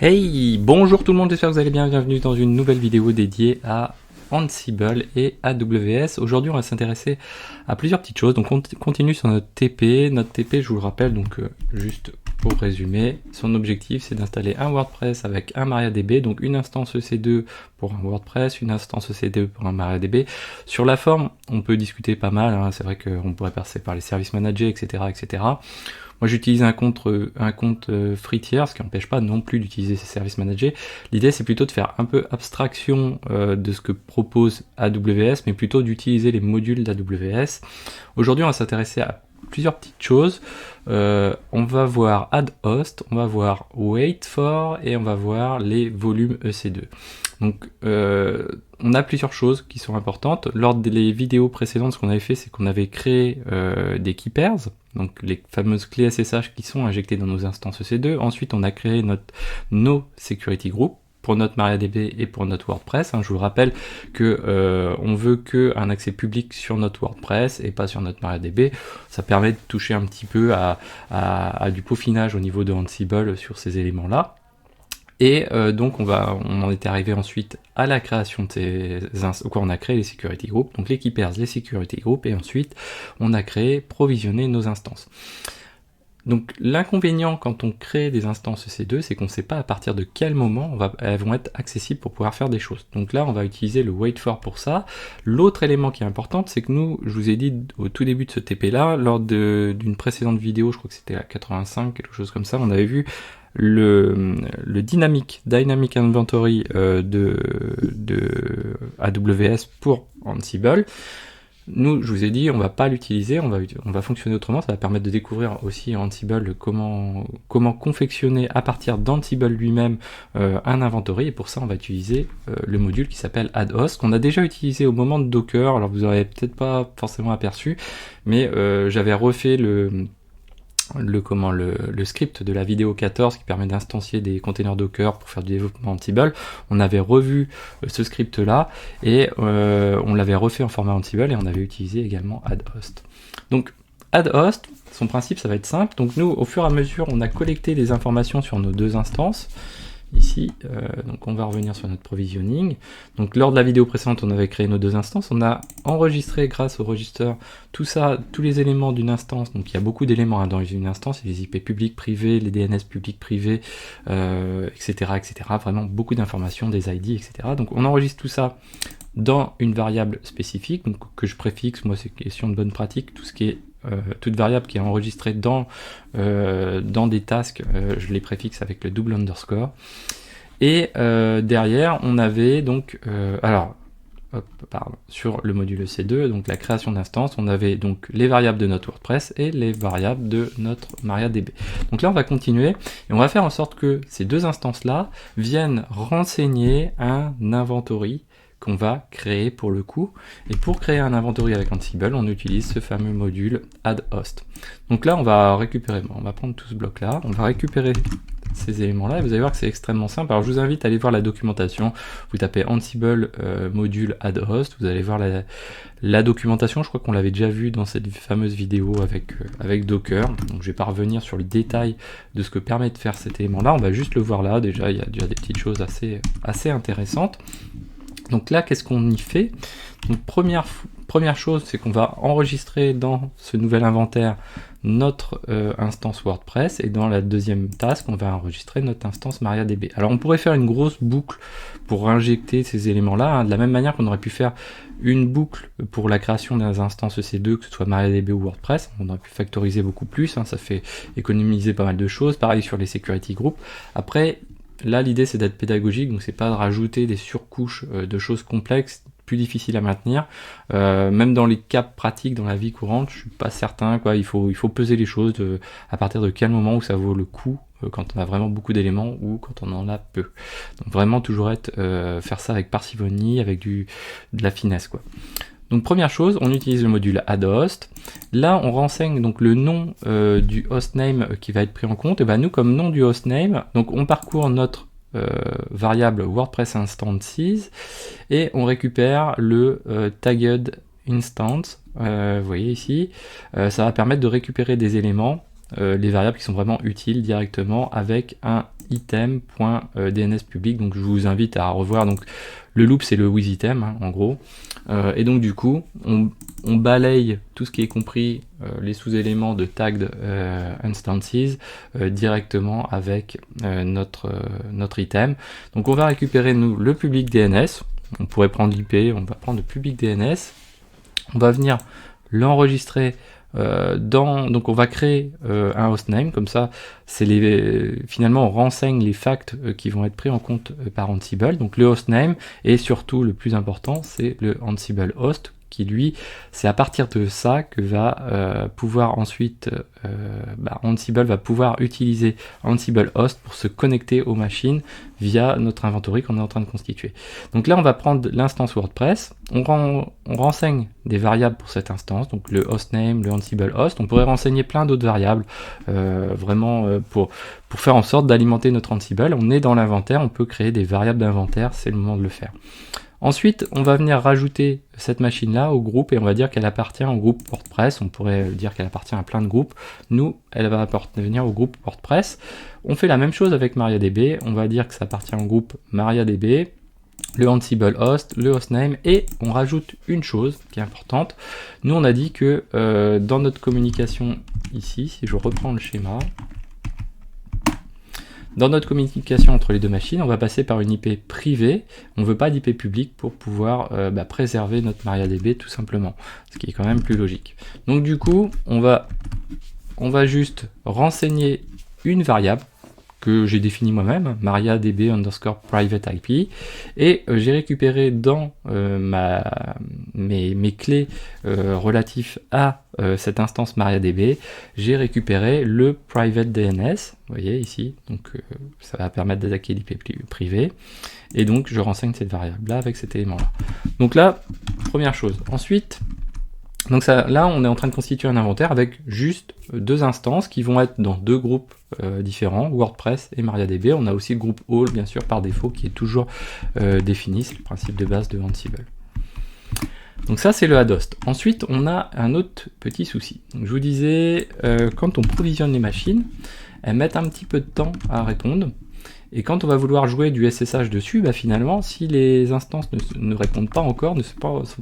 Hey, bonjour tout le monde, j'espère que vous allez bien, bienvenue dans une nouvelle vidéo dédiée à Ansible et AWS. Aujourd'hui on va s'intéresser à plusieurs petites choses, donc on continue sur notre TP. Notre TP, je vous le rappelle, donc juste pour résumer, son objectif c'est d'installer un WordPress avec un MariaDB, donc une instance EC2 pour un WordPress, une instance EC2 pour un MariaDB. Sur la forme, on peut discuter pas mal, hein. C'est vrai qu'on pourrait passer par les services managés, etc. etc. Moi j'utilise un compte free tier, ce qui n'empêche pas non plus d'utiliser ces services managés. L'idée c'est plutôt de faire un peu abstraction de ce que propose AWS, mais plutôt d'utiliser les modules d'AWS. Aujourd'hui on va s'intéresser à plusieurs petites choses. On va voir add host, on va voir wait for et on va voir les volumes EC2. Donc on a plusieurs choses qui sont importantes. Lors des vidéos précédentes, ce qu'on avait fait, c'est qu'on avait créé des key pairs, donc les fameuses clés SSH qui sont injectées dans nos instances EC2. Ensuite, on a créé nos security groups pour notre MariaDB et pour notre WordPress. Je vous rappelle que on veut qu'un accès public sur notre WordPress et pas sur notre MariaDB. Ça permet de toucher un petit peu à du peaufinage au niveau de Ansible sur ces éléments-là. Et donc on en était arrivé ensuite à la création de on a créé les security groups, donc les key pairs, les security groups, et ensuite on a provisionné nos instances. Donc l'inconvénient quand on crée des instances EC2, c'est qu'on ne sait pas à partir de quel moment elles vont être accessibles pour pouvoir faire des choses. Donc là on va utiliser le wait for pour ça. L'autre élément qui est important, c'est que nous, je vous ai dit au tout début de ce TP là, lors d'une précédente vidéo, je crois que c'était la 85, quelque chose comme ça, on avait vu le Dynamic Inventory de AWS pour Ansible. Nous, je vous ai dit, on va pas l'utiliser, on va fonctionner autrement. Ça va permettre de découvrir aussi Ansible comment confectionner à partir d'Ansible lui-même un inventory. Et pour ça, on va utiliser le module qui s'appelle add host, qu'on a déjà utilisé au moment de Docker. Alors vous n'aurez peut-être pas forcément aperçu, mais j'avais refait le script de la vidéo 14 qui permet d'instancier des containers Docker pour faire du développement Ansible. On avait revu ce script là et on l'avait refait en format Ansible et on avait utilisé également add host. Donc add host, son principe ça va être simple. Donc nous au fur et à mesure on a collecté des informations sur nos deux instances. Ici, donc on va revenir sur notre provisioning. Donc lors de la vidéo précédente, on avait créé nos deux instances. On a enregistré grâce au register tout ça, tous les éléments d'une instance. Donc il y a beaucoup d'éléments dans une instance, les IP publics, privés, les DNS publics, privés, etc., etc. Vraiment beaucoup d'informations, des ID, etc. Donc on enregistre tout ça dans une variable spécifique, donc que je préfixe. Moi, c'est question de bonne pratique. Tout ce qui est toute variable qui est enregistrée dans des tasks, je les préfixe avec le double underscore. Et derrière, on avait donc, sur le module EC2, donc la création d'instance, on avait donc les variables de notre WordPress et les variables de notre MariaDB. Donc là, on va continuer et on va faire en sorte que ces deux instances-là viennent renseigner un inventory qu'on va créer pour le coup. Et pour créer un inventory avec Ansible, on utilise ce fameux module add host. Donc là, on va prendre tout ce bloc-là, on va récupérer ces éléments-là, et vous allez voir que c'est extrêmement simple. Alors je vous invite à aller voir la documentation, vous tapez Ansible module add host, vous allez voir la documentation, je crois qu'on l'avait déjà vu dans cette fameuse vidéo avec Docker, donc je vais pas revenir sur le détail de ce que permet de faire cet élément-là, on va juste le voir là, déjà il y a déjà des petites choses assez intéressantes. Donc là, qu'est-ce qu'on y fait? Donc première chose, c'est qu'on va enregistrer dans ce nouvel inventaire notre instance WordPress, et dans la deuxième task, on va enregistrer notre instance MariaDB. Alors on pourrait faire une grosse boucle pour injecter ces éléments-là, de la même manière qu'on aurait pu faire une boucle pour la création des instances EC2, que ce soit MariaDB ou WordPress. On aurait pu factoriser beaucoup plus, ça fait économiser pas mal de choses. Pareil sur les security groups. Après, là, l'idée c'est d'être pédagogique, donc c'est pas de rajouter des surcouches de choses complexes, plus difficiles à maintenir. Même dans les cas pratiques, dans la vie courante, je suis pas certain, quoi. Il faut peser les choses à partir de quel moment où ça vaut le coup, quand on a vraiment beaucoup d'éléments ou quand on en a peu. Donc vraiment toujours faire ça avec parcimonie, avec de la finesse, quoi. Donc première chose, on utilise le module add host. Là, on renseigne donc le nom du hostname qui va être pris en compte. Et ben nous, comme nom du hostname, donc on parcourt notre variable WordPress instances et on récupère le tagged instance. Vous voyez ici, ça va permettre de récupérer des éléments les variables qui sont vraiment utiles directement avec un item.dns public. Donc je vous invite à revoir, donc le loop c'est le withItem hein, en gros, et donc du coup on balaye tout ce qui est compris les sous-éléments de tagged instances directement avec notre item. Donc on va récupérer nous le public DNS, on pourrait prendre l'IP, on va prendre le public DNS, on va venir l'enregistrer donc on va créer un hostname, comme ça finalement on renseigne les facts qui vont être pris en compte par Ansible, donc le hostname, et surtout le plus important c'est le Ansible host, qui lui, c'est à partir de ça que va pouvoir ensuite, Ansible va pouvoir utiliser Ansible host pour se connecter aux machines via notre inventory qu'on est en train de constituer. Donc là, on va prendre l'instance WordPress, on renseigne des variables pour cette instance, donc le hostname, le Ansible host, on pourrait renseigner plein d'autres variables, pour faire en sorte d'alimenter notre Ansible. On est dans l'inventaire, on peut créer des variables d'inventaire, c'est le moment de le faire. Ensuite, on va venir rajouter cette machine-là au groupe et on va dire qu'elle appartient au groupe WordPress. On pourrait dire qu'elle appartient à plein de groupes. Nous, elle va appartenir au groupe WordPress. On fait la même chose avec MariaDB. On va dire que ça appartient au groupe MariaDB, le Ansible host, le hostname, et on rajoute une chose qui est importante. Nous, on a dit que dans notre communication ici, si je reprends le schéma, dans notre communication entre les deux machines, on va passer par une IP privée. On ne veut pas d'IP publique pour pouvoir préserver notre MariaDB tout simplement, ce qui est quand même plus logique. Donc du coup, on va juste renseigner une variable que j'ai définie moi-même, MariaDB underscore private IP, et j'ai récupéré dans mes clés relatifs à cette instance MariaDB, j'ai récupéré le private DNS, vous voyez ici, donc ça va permettre d'attaquer l'IP privé, et donc je renseigne cette variable-là avec cet élément-là. Donc là, première chose. Ensuite, donc là, on est en train de constituer un inventaire avec juste deux instances qui vont être dans deux groupes différents, WordPress et MariaDB. On a aussi le groupe All, bien sûr, par défaut, qui est toujours défini. C'est le principe de base de Ansible. Donc ça, c'est le add host. Ensuite, on a un autre petit souci. Donc, je vous disais, quand on provisionne les machines, elles mettent un petit peu de temps à répondre. Et quand on va vouloir jouer du SSH dessus, finalement, si les instances ne répondent pas encore, ne sont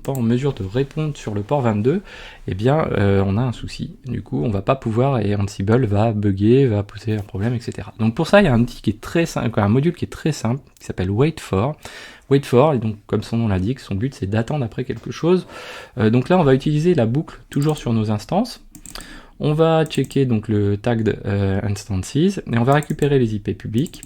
pas en mesure de répondre sur le port 22, on a un souci. Du coup, on va pas pouvoir, et Ansible va bugger, va poser un problème, etc. Donc pour ça, il y a un outil qui est très simple, un module qui est très simple, qui s'appelle wait_for. Wait_for, et donc comme son nom l'indique, son but c'est d'attendre après quelque chose. Donc là, on va utiliser la boucle toujours sur nos instances. On va checker donc le tagged instances, et on va récupérer les IP publics.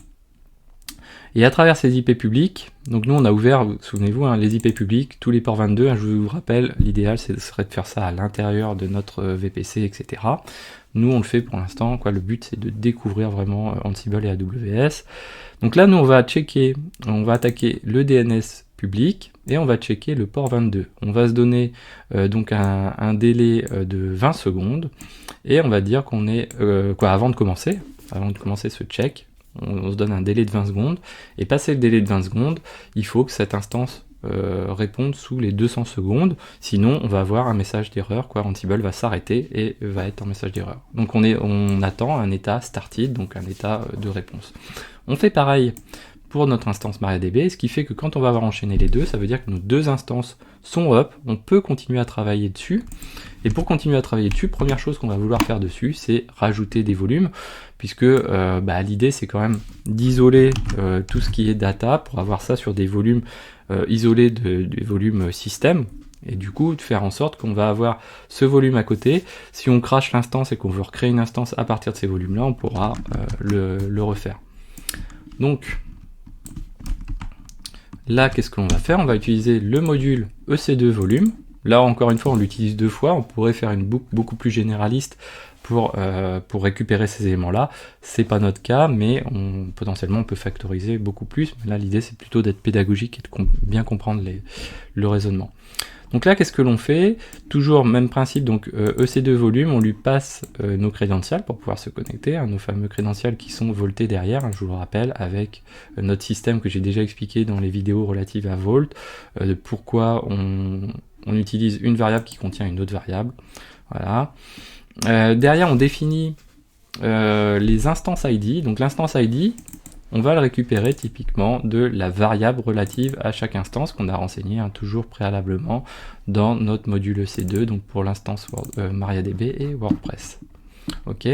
Et à travers ces IP publics, donc nous on a ouvert, souvenez-vous, les IP publics, tous les ports 22, je vous rappelle, l'idéal serait de faire ça à l'intérieur de notre VPC, etc. Nous on le fait pour l'instant, le but c'est de découvrir vraiment Ansible et AWS. Donc là nous on va attaquer le DNS public et on va checker le port 22. On va se donner donc un délai de 20 secondes et on va dire qu'on est, avant de commencer ce check, on se donne un délai de 20 secondes, et passé le délai de 20 secondes, il faut que cette instance réponde sous les 200 secondes, sinon on va avoir un message d'erreur, Ansible va s'arrêter et va être en message d'erreur. Donc on attend un état started, donc un état de réponse. On fait pareil pour notre instance MariaDB, ce qui fait que quand on va avoir enchaîné les deux, ça veut dire que nos deux instances sont up, on peut continuer à travailler dessus, et pour continuer à travailler dessus, première chose qu'on va vouloir faire dessus, c'est rajouter des volumes, puisque l'idée c'est quand même d'isoler tout ce qui est data, pour avoir ça sur des volumes isolés des volumes système, et du coup de faire en sorte qu'on va avoir ce volume à côté. Si on crache l'instance et qu'on veut recréer une instance à partir de ces volumes là, on pourra le refaire. Donc là, qu'est-ce que l'on va faire? On va utiliser le module EC2 volume. Là, encore une fois, on l'utilise deux fois. On pourrait faire une boucle beaucoup plus généraliste pour récupérer ces éléments-là. C'est pas notre cas, mais potentiellement, on peut factoriser beaucoup plus. Mais là, l'idée, c'est plutôt d'être pédagogique et de bien comprendre le raisonnement. Donc là, qu'est-ce que l'on fait? Toujours même principe, donc EC2 volume, on lui passe nos crédentials pour pouvoir se connecter, nos fameux crédentials qui sont voltés derrière, je vous le rappelle, avec notre système que j'ai déjà expliqué dans les vidéos relatives à Vault, de pourquoi on utilise une variable qui contient une autre variable. Voilà. Derrière, on définit les instances ID. Donc l'instance ID, on va le récupérer typiquement de la variable relative à chaque instance qu'on a renseigné toujours préalablement dans notre module EC2, donc pour l'instance MariaDB et WordPress. Ok,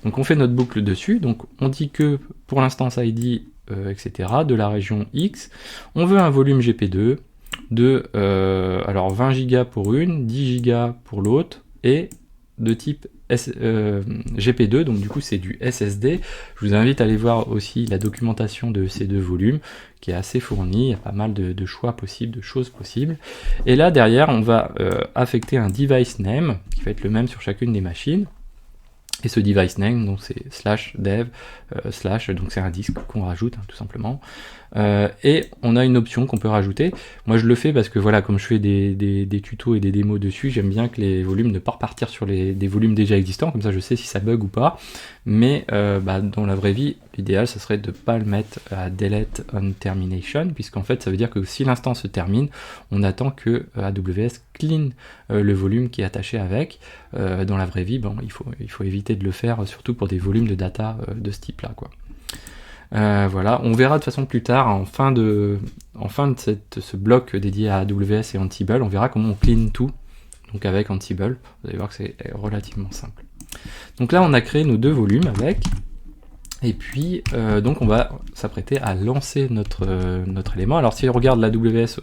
donc on fait notre boucle dessus, donc on dit que pour l'instance ID, etc., de la région X, on veut un volume GP2 de alors 20 Go pour une, 10 Go pour l'autre, et de type GP2, donc du coup c'est du SSD. Je vous invite à aller voir aussi la documentation de ces deux volumes, qui est assez fournie, il y a pas mal de choix possibles, de choses possibles. Et là derrière, on va affecter un device name, qui va être le même sur chacune des machines. Et ce device name, donc c'est /dev /, donc c'est un disque qu'on rajoute, tout simplement. Et on a une option qu'on peut rajouter. Moi je le fais parce que voilà, comme je fais des tutos et des démos dessus, j'aime bien que les volumes ne pas repartir sur des volumes déjà existants, comme ça je sais si ça bug ou pas. Mais dans la vraie vie, l'idéal ça serait de ne pas le mettre à delete on termination, puisqu'en fait ça veut dire que si l'instance se termine, on attend que AWS clean le volume qui est attaché avec. Dans la vraie vie, bon, il faut éviter de le faire, surtout pour des volumes de data de ce type là, quoi. Voilà, on verra de façon plus tard, en fin de ce bloc dédié à AWS et Ansible, on verra comment on clean tout, donc avec Ansible. Vous allez voir que c'est relativement simple. Donc là, on a créé nos deux volumes avec, et puis donc on va s'apprêter à lancer notre élément. Alors si on regarde l'AWS,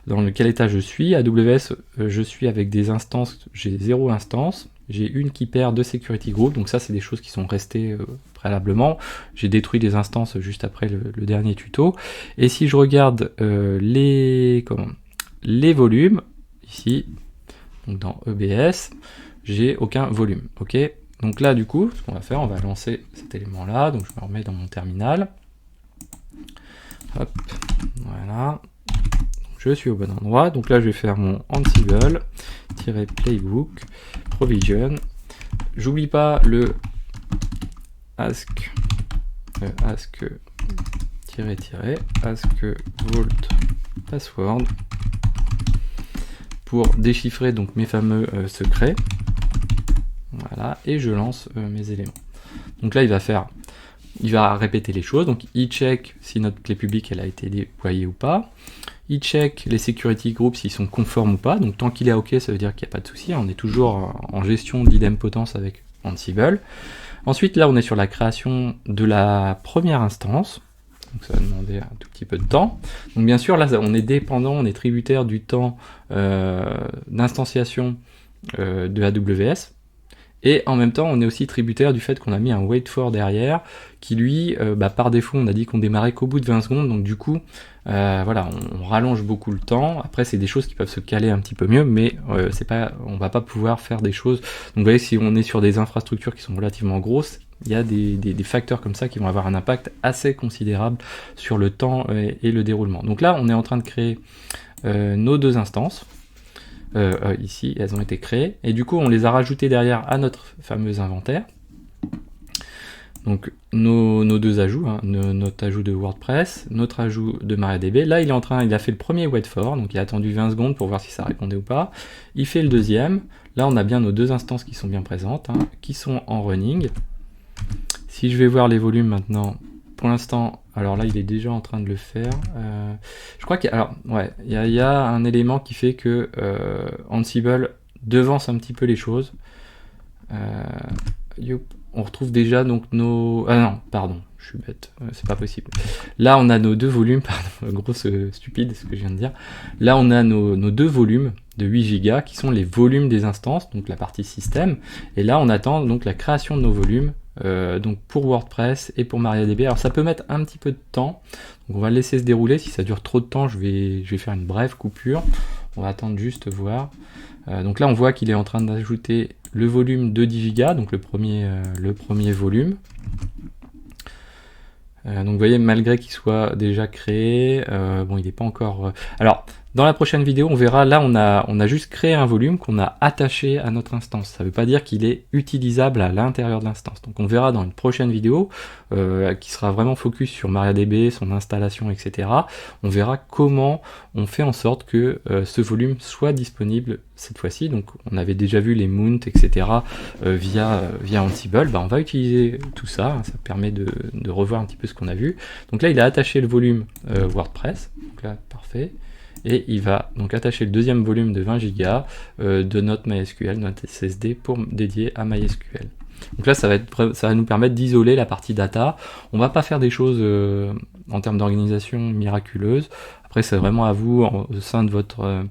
dans quel état je suis, AWS, je suis avec des instances, j'ai 0 instance, j'ai une qui perd de security group, donc ça c'est des choses qui sont restées préalablement. J'ai détruit des instances juste après le dernier tuto. Et si je regarde les volumes, ici, donc dans EBS, j'ai aucun volume. Ok, donc là du coup, ce qu'on va faire, on va lancer cet élément là, donc je me remets dans mon terminal. Hop, voilà. Je suis au bon endroit, donc là je vais faire mon Ansible-playbook provision. J'oublie pas le ask vault password pour déchiffrer donc mes fameux secrets. Voilà, et je lance mes éléments. Donc là il va répéter les choses, donc il check si notre clé publique elle a été déployée ou pas. Il check les security groups s'ils sont conformes ou pas, donc tant qu'il est OK, ça veut dire qu'il n'y a pas de souci, on est toujours en gestion d'idempotence avec Ansible. Ensuite, là, on est sur la création de la première instance, donc ça va demander un tout petit peu de temps. Donc bien sûr, là, on est dépendant, on est tributaire du temps d'instanciation de AWS, et en même temps, on est aussi tributaire du fait qu'on a mis un wait for derrière, qui lui, par défaut, on a dit qu'on démarrait qu'au bout de 20 secondes, donc du coup, voilà, on rallonge beaucoup le temps. Après, c'est des choses qui peuvent se caler un petit peu mieux, mais on va pas pouvoir faire des choses. Donc vous voyez, si on est sur des infrastructures qui sont relativement grosses, il y a des facteurs comme ça qui vont avoir un impact assez considérable sur le temps et le déroulement. Donc là, on est en train de créer nos deux instances. Ici, elles ont été créées, et du coup on les a rajoutées derrière à notre fameux inventaire. Donc nos deux ajouts, notre ajout de WordPress, notre ajout de MariaDB. Là il a fait le premier wait for, donc il a attendu 20 secondes pour voir si ça répondait ou pas. Il fait le deuxième, là on a bien nos deux instances qui sont bien présentes, qui sont en running. Si je vais voir les volumes maintenant, pour l'instant, alors là il est déjà en train de le faire. Je crois qu'il y a un élément qui fait que Ansible devance un petit peu les choses. On retrouve déjà donc nos... Ah non, pardon, je suis bête, c'est pas possible. Là on a nos deux volumes, pardon, grosse stupide ce que je viens de dire. Là on a nos deux volumes de 8 Go qui sont les volumes des instances, donc la partie système. Et là on attend donc la création de nos volumes. Donc pour WordPress et pour MariaDB. Alors ça peut mettre un petit peu de temps, donc on va le laisser se dérouler. Si ça dure trop de temps, je vais faire une brève coupure. On va attendre juste voir. Donc là on voit qu'il est en train d'ajouter le volume de 10 Go, donc le premier volume. Donc vous voyez, malgré qu'il soit déjà créé, bon il n'est pas encore... Alors Dans la prochaine vidéo, on verra, là on a juste créé un volume qu'on a attaché à notre instance. Ça ne veut pas dire qu'il est utilisable à l'intérieur de l'instance. Donc on verra dans une prochaine vidéo, qui sera vraiment focus sur MariaDB, son installation, etc. On verra comment on fait en sorte que ce volume soit disponible cette fois-ci. Donc on avait déjà vu les mounts, etc. via Ansible. On va utiliser tout ça, hein, ça permet de revoir un petit peu ce qu'on a vu. Donc là il a attaché le volume WordPress, donc là parfait. Et il va donc attacher le deuxième volume de 20 Go de notre MySQL, notre SSD dédié à MySQL. Donc là, ça va nous permettre d'isoler la partie data. On va pas faire des choses en termes d'organisation miraculeuses. Après, c'est vraiment à vous, au sein de votre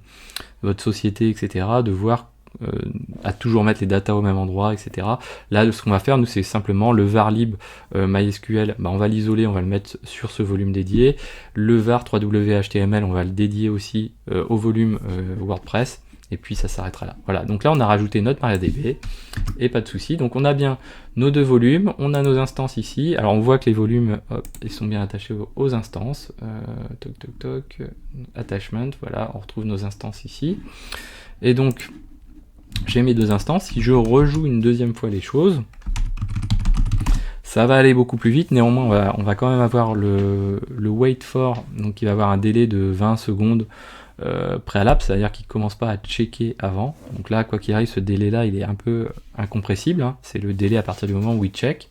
société, etc., de voir à toujours mettre les datas au même endroit, etc. Là, ce qu'on va faire, nous, c'est simplement le var lib MySQL, on va l'isoler, on va le mettre sur ce volume dédié. Le var 3w HTML, on va le dédier aussi au volume WordPress, et puis ça s'arrêtera là. Voilà, donc là, on a rajouté notre MariaDB, et pas de souci. Donc on a bien nos deux volumes, on a nos instances ici. Alors on voit que les volumes, hop, ils sont bien attachés aux instances. Toc, toc, toc, attachment, voilà, on retrouve nos instances ici. Et donc, j'ai mes deux instances. Si je rejoue une deuxième fois les choses, ça va aller beaucoup plus vite. Néanmoins, on va quand même avoir le wait for, donc il va avoir un délai de 20 secondes préalable, c'est-à-dire qu'il ne commence pas à checker avant. Donc là, quoi qu'il arrive, ce délai-là, il est un peu incompressible, hein. C'est le délai à partir du moment où il check.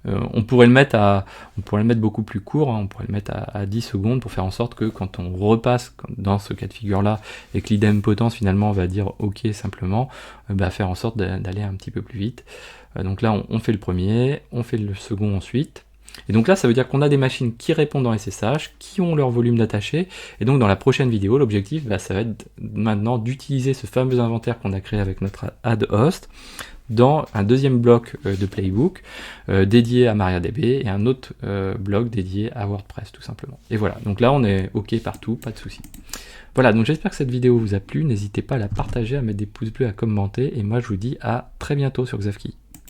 On pourrait le mettre beaucoup plus court, hein. On pourrait le mettre à 10 secondes pour faire en sorte que quand on repasse dans ce cas de figure là et que l'idempotence finalement va dire ok simplement, faire en sorte d'aller un petit peu plus vite. Donc là on fait le premier, on fait le second ensuite. Et donc là ça veut dire qu'on a des machines qui répondent en SSH, qui ont leur volume d'attaché, et donc dans la prochaine vidéo l'objectif ça va être maintenant d'utiliser ce fameux inventaire qu'on a créé avec notre add host dans un deuxième bloc de playbook dédié à MariaDB et un autre bloc dédié à WordPress tout simplement. Et voilà, donc là on est ok partout, pas de souci. Voilà, donc j'espère que cette vidéo vous a plu, n'hésitez pas à la partager, à mettre des pouces bleus, à commenter, et moi je vous dis à très bientôt sur Xavki.